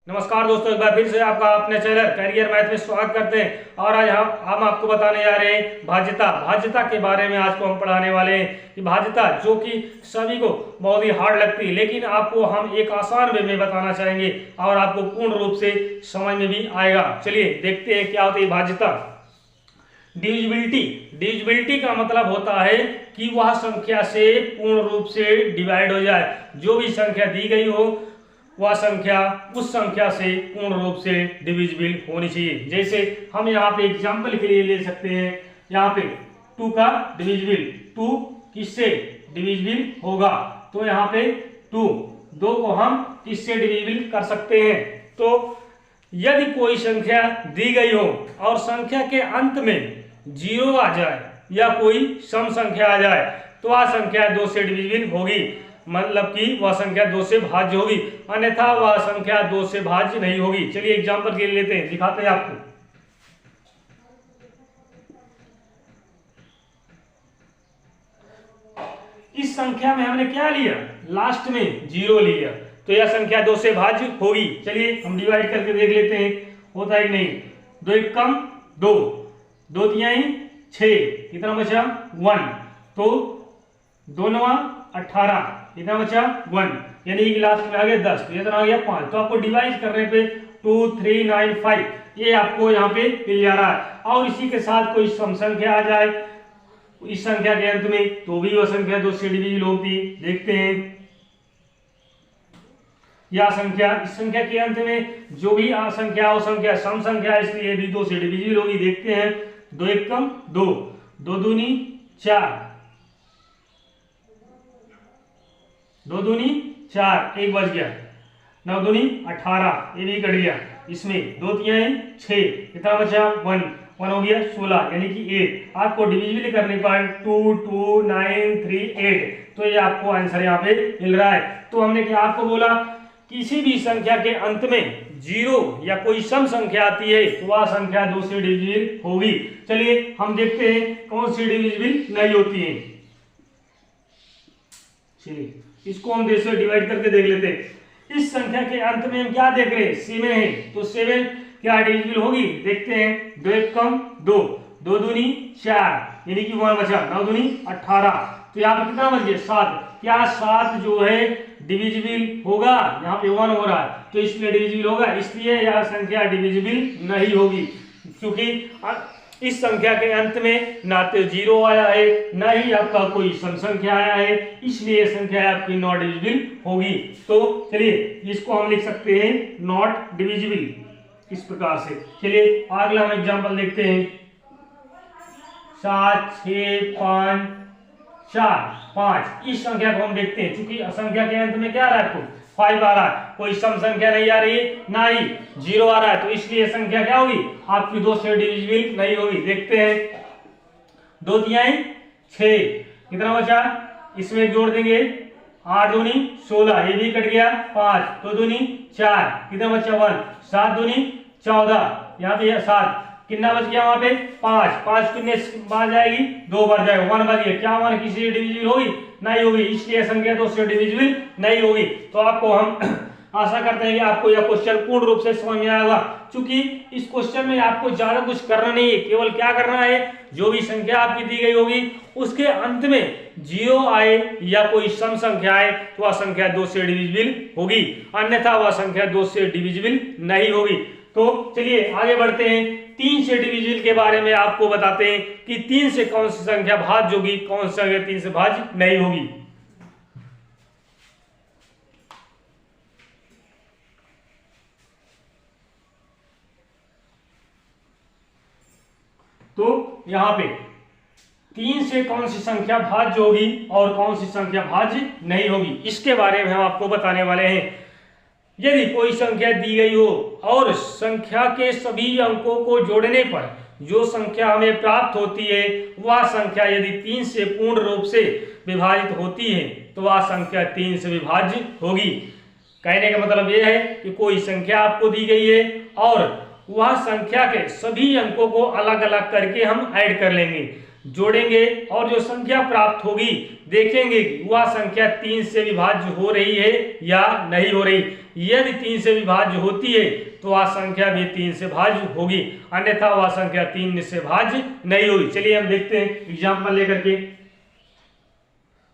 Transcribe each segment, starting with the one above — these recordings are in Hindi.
नमस्कार दोस्तों, एक बार फिर से आपका अपने चैनल कैरियर मैथ में स्वागत करते हैं। और आज हम आपको बताने जा रहे हैं भाज्यता के बारे में। आज को हम पढ़ाने वाले हैं कि भाज्यता जो कि सभी को बहुत ही हार्ड लगती है, लेकिन आपको हम एक आसान वे में बताना चाहेंगे और आपको पूर्ण रूप से समझ में भी आएगा। चलिए देखते हैं क्या होती है भाज्यता। डिविजिबिलिटी का मतलब होता है कि वह संख्या से पूर्ण रूप से डिवाइड हो जाए। जो भी संख्या दी गई हो वह संख्या उस संख्या से पूर्ण रूप से डिविजिबल होनी चाहिए। जैसे हम यहाँ पे एग्जाम्पल के लिए ले सकते हैं, यहाँ पे 2 का डिविजिबल, 2 किससे डिविजिबल होगा, तो यहाँ पे 2 को हम किससे डिविजिबल कर सकते हैं। तो यदि कोई संख्या दी गई हो और संख्या के अंत में 0 आ जाए या कोई सम संख्या आ जाए तो वह संख्या 2 से डिविजिबल होगी, मतलब कि वह संख्या 2 से भाज्य होगी, अन्यथा वह संख्या 2 से भाज्य नहीं होगी। चलिए एग्जांपल के लिए लेते हैं, दिखाते हैं आपको। इस संख्या में हमने क्या लिया, लास्ट में 0 लिया, तो यह संख्या 2 से भाज्य होगी। चलिए हम डिवाइड करके देख लेते हैं होता है कि नहीं। 2 एक कम 2, 2 तिहाई 6, कितना बचा 1, तो 2 नवा 18, कितना बचा 1, यानी कि लास्ट में आ गया 10, तो इतना आ गया 5। तो आपको डिवाइड करने पे 2 3 9 5 ये आपको यहाँ पे मिल जा रहा है। और इसी के साथ कोई सम संख्या आ जाए इस संख्या के अंत में तो भी वह संख्या 2 से डिविजिबल होती। देखते हैं यह संख्या, इस संख्या के अंत में जो भी संख्या हो संख्या सम संख्या, इसलिए भी 2 से डिविजिबल होगी। देखते हैं 2 एक कम 2, 2 दूनी 4, 2 दूनी 4, 1 बच गया, 9 दूनी 18, ये भी कट गया। इसमें 2 तिहाई 6, कितना बचा 1 हो गया 16, यानी कि 8। आपको डिविजिबल करने पर 2 2 9 3 8, तो ये आपको आंसर यहाँ पे मिल रहा है। तो हमने क्या आपको बोला, किसी भी संख्या के अंत में 0 या कोई सम संख्या आती है तो वह संख्या 2 से डिविजिबल होगी। चलिए हम देखते हैं कौन सी डिविजिबल नहीं होती है। चलिए इसको हम 2 से डिवाइड करके देख लेते हैं। इस संख्या के अंत में हम क्या देख रहे हैं, 7 है, तो 7 क्या डिविजिबल होगी। देखते हैं 2 एक कम 2, 2 दूनी 4, यानी कि 1 बचा, 9 दूनी 18, तो यहाँ पे कितना बच गया 7। क्या 7 जो है डिविजिबल होगा, यहाँ पे 1 हो रहा है तो इसलिए डिविजिबल होगा, इसलिए यह संख्या डिविजिबल नहीं होगी, क्योंकि इस संख्या के अंत में ना तो 0 आया है ना ही आपका कोई सम संख्या आया है, इसलिए संख्या आपकी नॉट डिविजिबल होगी। तो चलिए इसको हम लिख सकते हैं नॉट डिविजिबल इस प्रकार से। चलिए अगला हम एग्जांपल देखते हैं। 7 6 5 4 5, इस संख्या को हम देखते हैं, क्योंकि संख्या के अंत में क्या आ रहा है आपको 5 आ रहा है, कोई सम संख्या नहीं आ रही है ना ही 0 आ रहा है, तो इसलिए संख्या क्या होगी आपकी 2 से डिविजिबल नहीं होगी। देखते हैं 2 तिहाई 6, कितना बचा, इसमें जोड़ देंगे 8 दूनी 16, ये भी कट गया 5, 2 दूनी 4, कितना बचा 1, 7 दूनी 14, यहाँ पे 7, कितना बच गया वहां पे 5 कितने बार जाएगी 2 बार जाएगा, 1 बच गया। क्या 1 किसी से डिविजिबल होगी, नहीं होगी, इसलिए संख्या 2 से डिविजिबल नहीं होगी। तो आपको हम आशा करते हैं कि आपको यह क्वेश्चन पूर्ण रूप से समझ में आएगा, क्योंकि इस क्वेश्चन में आपको ज्यादा कुछ करना नहीं है, केवल क्या करना है, जो भी संख्या आपकी दी गई होगी उसके अंत में 0 आए या कोई सम संख्या आए तो वह संख्या 2 से डिविजिबल होगी, अन्यथा वह संख्या 2 से डिविजिबल नहीं होगी। तो चलिए आगे बढ़ते हैं, 3 से डिविजिबल के बारे में आपको बताते हैं कि 3 से कौन सी संख्या भाज्य होगी, कौन सी संख्या 3 से भाज्य नहीं होगी। तो यहाँ पे 3 से कौन सी संख्या भाज्य होगी और कौन सी संख्या भाज्य नहीं होगी, इसके बारे में हम आपको बताने वाले हैं। यदि कोई संख्या दी गई हो और संख्या के सभी अंकों को जोड़ने पर जो संख्या हमें प्राप्त होती है वह संख्या यदि 3 से पूर्ण रूप से विभाजित होती है तो वह संख्या 3 से विभाज्य होगी। कहने का मतलब यह है कि कोई संख्या आपको दी गई है और वह संख्या के सभी अंकों को अलग अलग करके हम ऐड कर लेंगे। जोड़ेंगे और जो संख्या प्राप्त होगी देखेंगे कि वह संख्या 3 से विभाज्य हो रही है या नहीं हो रही। यदि 3 से विभाज्य होती है तो वह संख्या भी 3 से भाज्य होगी, अन्यथा वह संख्या 3 से भाज्य नहीं होगी। चलिए हम देखते हैं एग्जाम्पल लेकर के।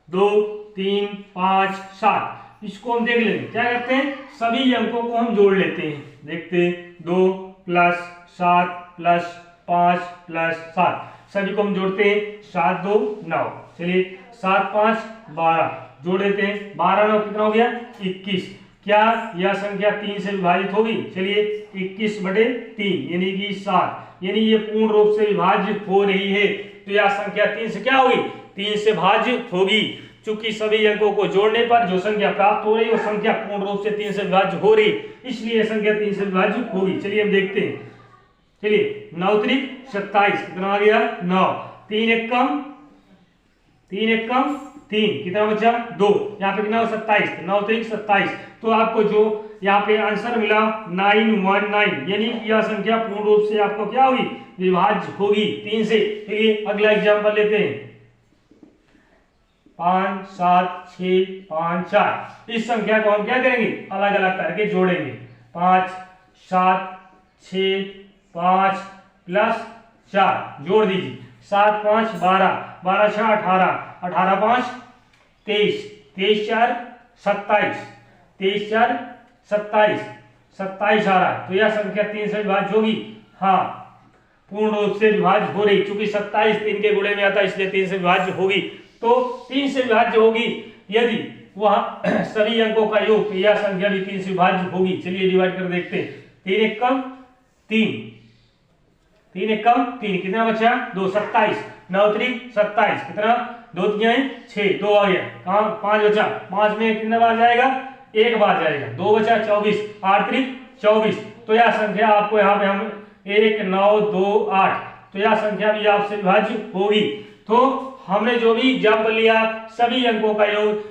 2, 3, 5, 7, इसको हम देख लेंगे। क्या करते हैं, सभी अंकों को हम जोड़ लेते हैं। देखते हैं 2 + 7 + 5 + 7, सभी को हम जोड़ते हैं। 7 2 9, चलिए 7 5 12 जोड़ देते हैं। 12 9 कितना हो गया, 21। क्या यह संख्या 3 से विभाजित होगी? चलिए 21/3 यानी कि 7, यानी ये पूर्ण रूप से विभाज्य हो रही है, तो यह संख्या 3 से क्या होगी, 3 से भाज्य होगी। चूंकि सभी अंकों को जोड़ने पर जो संख्या प्राप्त हो रही है वो संख्या पूर्ण रूप से 3 से विभाज्य हो रही, इसलिए संख्या 3 से विभाज्य होगी। चलिए हम देखते हैं। चलिए 9 त्रिक 27 कितना आ गया, 9। 3 1 कम 3 कितना बचा, 2। यहाँ पे कितना 27, 9 त्रिक 27। तो आपको जो यहाँ पे आंसर मिला 919, यानी कि यह संख्या पूर्ण रूप से आपको क्या होगी, विभाज्य होगी 3 से। चलिए अगला एग्जाम्पल लेते हैं। 5 7 6 5 4, इस संख्या को हम क्या करेंगे, अलग अलग करके जोड़ेंगे। 5 7 6 5 + 4 जोड़ दीजिए। 7 5 12, 12 6 18, 18 5 23, 23 4 27, 23 4 27, 27 आ रहा है। तो यह संख्या 3 से विभाज्य होगी। हाँ, पूर्ण रूप से विभाज्य हो रही, क्योंकि 27 3 के गुणे में आता है, इसलिए 3 से विभाज्य होगी। तो 3 से विभाज्य होगी यदि वह सभी अंकों का योग, यह संख्या भी 3 से विभाज्य होगी। चलिए डिवाइड कर देखते हैं। 3 1 कम 3, 3 1 कम 3 कितना बचा, 2 27। 9 त्रिक 27 कितना, 2 3 6, 2 आ गया। कहाँ 5 बचा, 5 में कितना बार जाएगा, 1 बार जाएगा। 2 बचा 24, 8 त्रिक 24। तो यह संख्या आपको यहाँ पे हम 1 9 2 8, तो यह संख्या भी आपसे विभाज्य होगी। तो हमने जो भी एग्जाम्पल लिया सभी अंकों का योग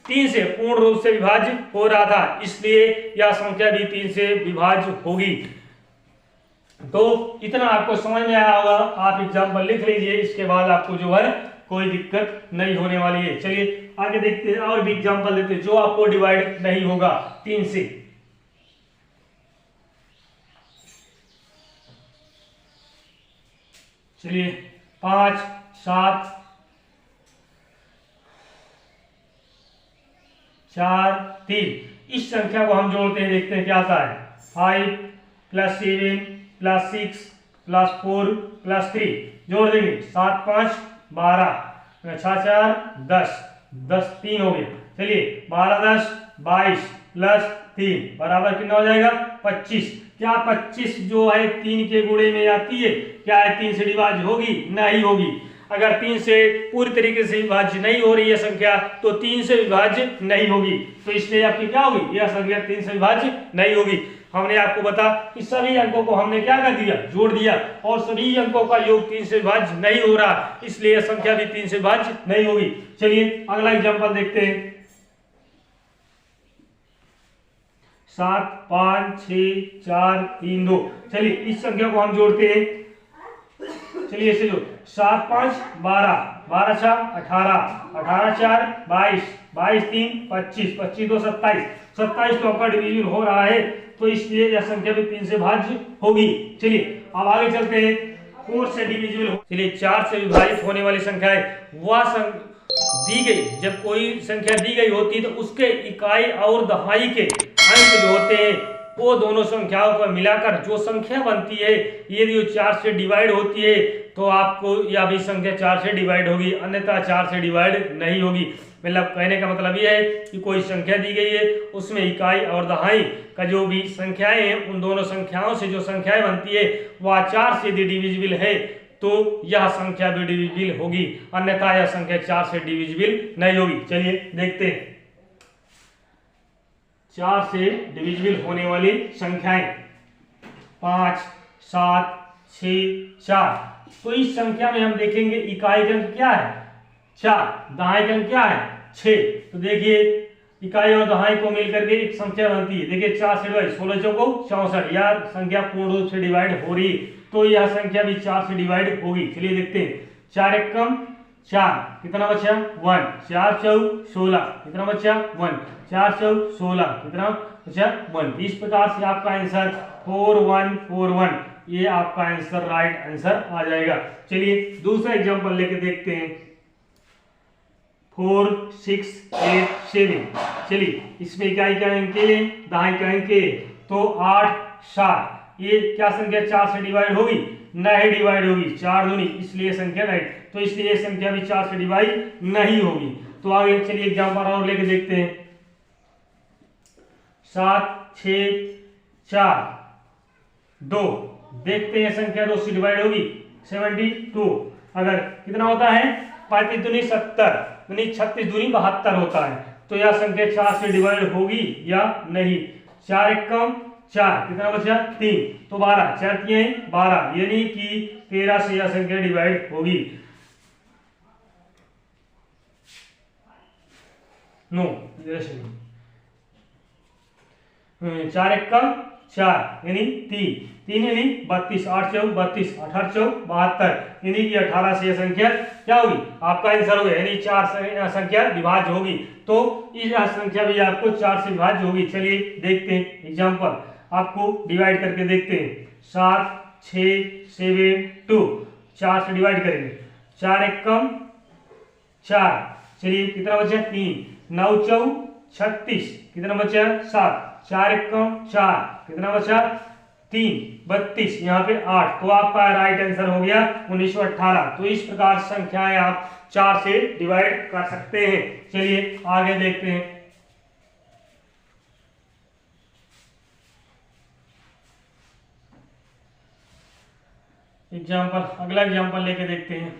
3 से पूर्ण रूप से विभाज्य हो रहा था, इसलिए यह संख्या भी 3 से विभाज्य होगी। तो इतना आपको समझ में आया होगा। आप एग्जाम्पल लिख लीजिए, इसके बाद आपको जो है कोई दिक्कत नहीं होने वाली है। चलिए आगे देखते हैं, और भी एग्जाम्पल देते हैं जो आपको डिवाइड नहीं होगा 3 से। चलिए 5 7 4 3, इस संख्या को हम जोड़ते हैं, देखते हैं क्या आता है। 5 + 7 + 6 + 4 + 3 जोड़ देंगे। 7 5 12, 6 4 10, 10 3 हो गया। चलिए 12 10 22 + 3 बराबर कितना हो जाएगा, 25। क्या 25 जो है 3 के गुणे में आती है, क्या है 3 से विभाज्य होगी, नहीं होगी। अगर 3 से पूरी तरीके से विभाज्य नहीं हो रही है संख्या, तो 3 से विभाज्य नहीं होगी। तो इसलिए आपकी क्या होगी, यह संख्या 3 से विभाज्य नहीं होगी। हमने आपको बता कि सभी अंकों को हमने क्या कर दिया, जोड़ दिया, और सभी अंकों का योग 3 से विभाज्य नहीं हो रहा, इसलिए यह संख्या भी 3 से विभाज्य नहीं होगी। चलिए अगला एग्जाम्पल देखते हैं। 7 5 6 4 3 2, चलिए इस संख्या को हम जोड़ते हैं। चलिए इसे जो 7 5 12, 12 6 18, 18 4 22, 22 3 25, 25 2 27, 27 तो आपका डिवीजन हो रहा है, तो इसलिए यह संख्या भी 3 से भाज्य होगी। चलिए अब आगे चलते हैं। 4 से डिविजिबल, चलिए 4 से विभाजित होने वाली संख्या है वह दी गई, जब कोई संख्या दी गई होती है तो उसके इकाई और दहाई के अंक जो होते हैं वो दोनों संख्याओं को मिलाकर जो संख्या बनती है, यदि वो 4 से डिवाइड होती है तो आपको यह भी संख्या 4 से डिवाइड होगी, अन्यथा 4 से डिवाइड नहीं होगी। मतलब कहने का मतलब यह है कि कोई संख्या दी गई है, उसमें इकाई और दहाई का जो भी संख्याएं हैं, उन दोनों संख्याओं से जो संख्याएं बनती है वह 4 से डिविजिबल है, तो यह संख्या भी डिविजिबल होगी, अन्यथा यह संख्या 4 से डिविजिबल नहीं होगी। चलिए देखते हैं 4 से डिविजिबल होने वाली संख्याएं। 5 7 6 4, तो इस संख्या में हम देखेंगे इकाई का अंक क्या है, 4, दहाई का अंक क्या है, 6। तो देखिए इकाई और दहाई को मिलकर के एक संख्या बनती है। देखिए 4 से डिवाइड, 16 चौको 64, यह संख्या पूर्ण रूप से डिवाइड हो रही है, तो यह संख्या भी 4 से डिवाइड होगी। चलिए देखते हैं 4 एकम 4, कितना बचा 1, 4 चौक 16, कितना बचा 1, 4 चौक 16, कितना बचा 1। इस प्रकार से आपका आंसर 4141, ये आपका आंसर राइट आंसर आ जाएगा। चलिए दूसरा एग्जांपल लेके देखते हैं। 4 6 8 7, चलिए इसमें इकाई का अंक है, दहाई का अंक है, तो 8 7, ये क्या संख्या 4 से डिवाइड होगी, नहीं डिवाइड होगी, 4 दूनी, इसलिए संख्या राइट, तो इसलिए ये संख्या भी 4 से डिवाइड नहीं होगी। तो आगे चलिए एग्जांपल और लेके देखते हैं। 7 6 4 2, देखते हैं संख्या 2 से डिवाइड होगी, 72, अगर कितना होता है 35 दूनी 70, यानी 36 दूनी 72 होता है, तो यह संख्या 4 से डिवाइड होगी या नहीं। 4 एकम 4, कितना बचा 3, तो 12, 4 3 12, यानी कि 13 से यह संख्या डिवाइड होगी। नो, 4 एकम 4 यानी 3 यानी 32, 8 चौक 32, 18 चौक 72, यानी कि 18 से यह संख्या क्या होगी, आपका आंसर होगा, यानी 4 से संख्या विभाज्य होगी, तो यह संख्या भी आपको 4 से विभाज्य होगी। चलिए देखते हैं एग्जांपल, आपको डिवाइड करके देखते हैं। 7 6 7 2, 4 से डिवाइड करेंगे, 4 एकम 4, चलिए कितना बचा 3, 9 चौक 36, कितना बचा 7, 4 एकम 4, कितना बचा 3 32, यहाँ पे 8, तो आपका राइट आंसर हो गया 1918। तो इस प्रकार संख्याएं आप 4 से डिवाइड कर सकते हैं। चलिए आगे देखते हैं। एग्जाम्पल, अगला एग्जाम्पल लेके देखते हैं।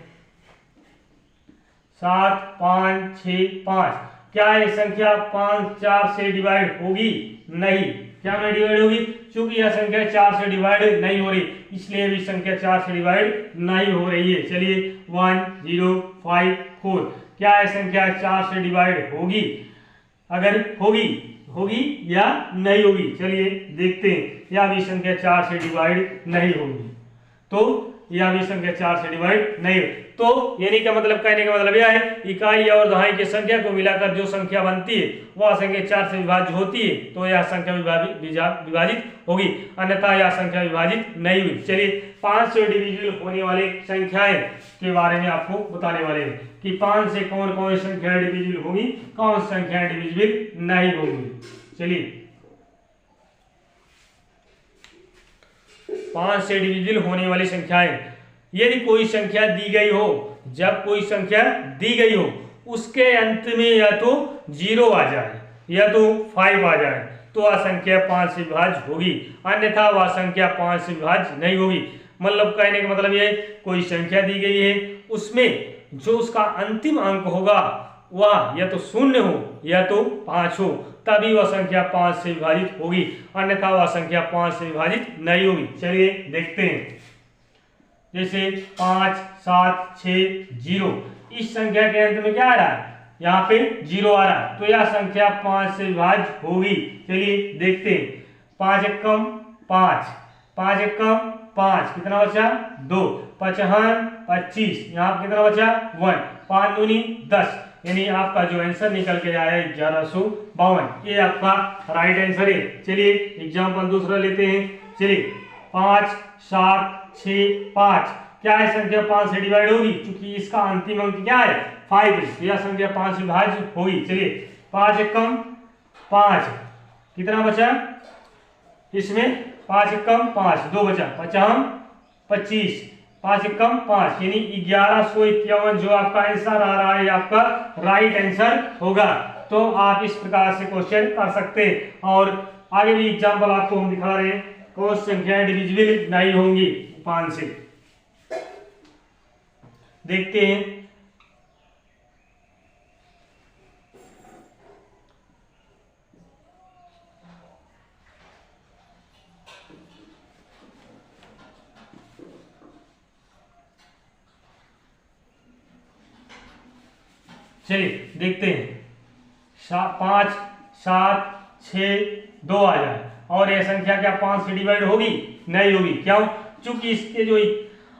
7 5 6 5, क्या ये संख्या 5 4 से डिवाइड होगी, नहीं, क्या नहीं डिवाइड होगी, क्योंकि यह संख्या 4 से डिवाइड नहीं हो रही, इसलिए भी संख्या 4 से डिवाइड नहीं हो रही है। चलिए 1 0 5 4, क्या यह संख्या 4 से डिवाइड होगी, अगर होगी या नहीं होगी, चलिए देखते हैं। यह भी संख्या 4 से डिवाइड नहीं होगी, तो यह भी संख्या 4 से डिवाइड नहीं, तो यानी का मतलब, कहने का मतलब यह है इकाई और दहाई की संख्या को मिलाकर जो संख्या बनती है वह संख्या 4 से विभाज्य होती है, तो यह संख्या विभाजित होगी, अन्यथा यह संख्या विभाजित नहीं हुई। चलिए 5 से डिविजिबल होने वाले संख्याएं के बारे में आपको बताने वाले हैं कि 5 से कौन कौन सी संख्याएं डिविजिबल होगी, कौन सी संख्याएं डिविजिबल नहीं होंगी। चलिए 5 से डिविजिबल होने वाली संख्याएं, यदि कोई संख्या दी गई हो, जब कोई संख्या दी गई हो उसके अंत में या तो 0 आ जाए या तो 5 आ जाए, तो वह संख्या 5 से विभाज्य होगी, अन्यथा वह संख्या 5 से विभाज्य नहीं होगी। मतलब कहने का मतलब ये, कोई संख्या दी गई है, उसमें जो उसका अंतिम अंक होगा वह या तो 0 हो या तो 5 हो, तभी वह संख्या 5 से विभाजित होगी, अन्यथा वह संख्या 5 से विभाजित नहीं होगी। चलिए देखते हैं। जैसे 5 7 6 0, इस संख्या के अंत में क्या आ रहा है, यहाँ पे 0 आ रहा है, तो यह संख्या 5 से विभाज्य होगी। चलिए देखते हैं। 5 एकम 5, 5 एकम 5, कितना बचा 2, 5 25, यहाँ कितना बचा 1, 5 दूनी 10, यानी आपका जो आंसर निकल के आया 1152, ये आपका राइट आंसर है। चलिए एग्जाम्पल दूसरा लेते हैं। चलिए 5 7 6 5, क्या है संख्या 5 से डिवाइड होगी, क्योंकि इसका अंतिम अंक क्या है 5, यह संख्या 5 से विभाज्य होगी। चलिए 5 एकम 5, कितना बचा इसमें 5 एकम 5, 2 बचा, 5 25, 5 एकम 5, यानी 1151 जो आपका आंसर आ रहा है आपका राइट आंसर होगा। तो आप इस प्रकार से क्वेश्चन कर सकते हैं, और आगे भी एग्जाम्पल आपको हम दिखा रहे हैं कौन संख्याएं डिविजिबल नहीं होंगी 5 से। देखते हैं। चलिए देखते हैं। 5 7 6 2 आ जाए, और यह संख्या क्या 5 से डिवाइड होगी, नहीं होगी, क्यों, क्योंकि इसके जो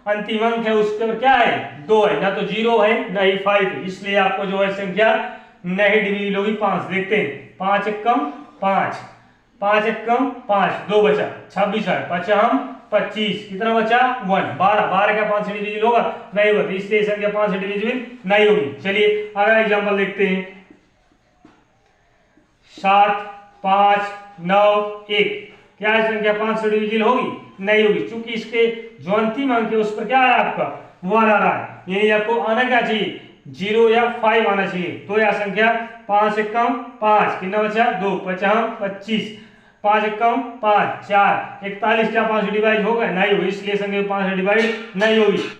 अंतिम अंक है उस पर क्या है 2 है, ना तो 0 है ना ही 5 है, इसलिए आपको जो है संख्या नहीं डिविजिबल होगी 5। देखते हैं 5 एकम 5, 5 एकम 5, 2 बचा 26 है, 5 हम 25, कितना बचा 1, 12, 12 का 5 से डिविजिबल होगा नहीं होगा, तो इसलिए संख्या 5 से डिविजिबल नहीं होगी। चलिए अगला एग्जांपल देखते हैं 7 5 9 1, क्या है संख्या 5 से डिविजिबल होगी नहीं होगी, क्योंकि इसके जो अंतिम अंक है उस पर क्या है आपका 1 आ रहा है, यानी आपको आना क्या चाहिए 0 या 5 आना चाहिए। तो यह संख्या 5 एकम 5, कितना बचा 2, 5 हम 25, 5 एकम 5 4, 41 क्या 5 से डिवाइड होगा नहीं होगा, इसलिए संख्या 5 से डिवाइड नहीं होगी।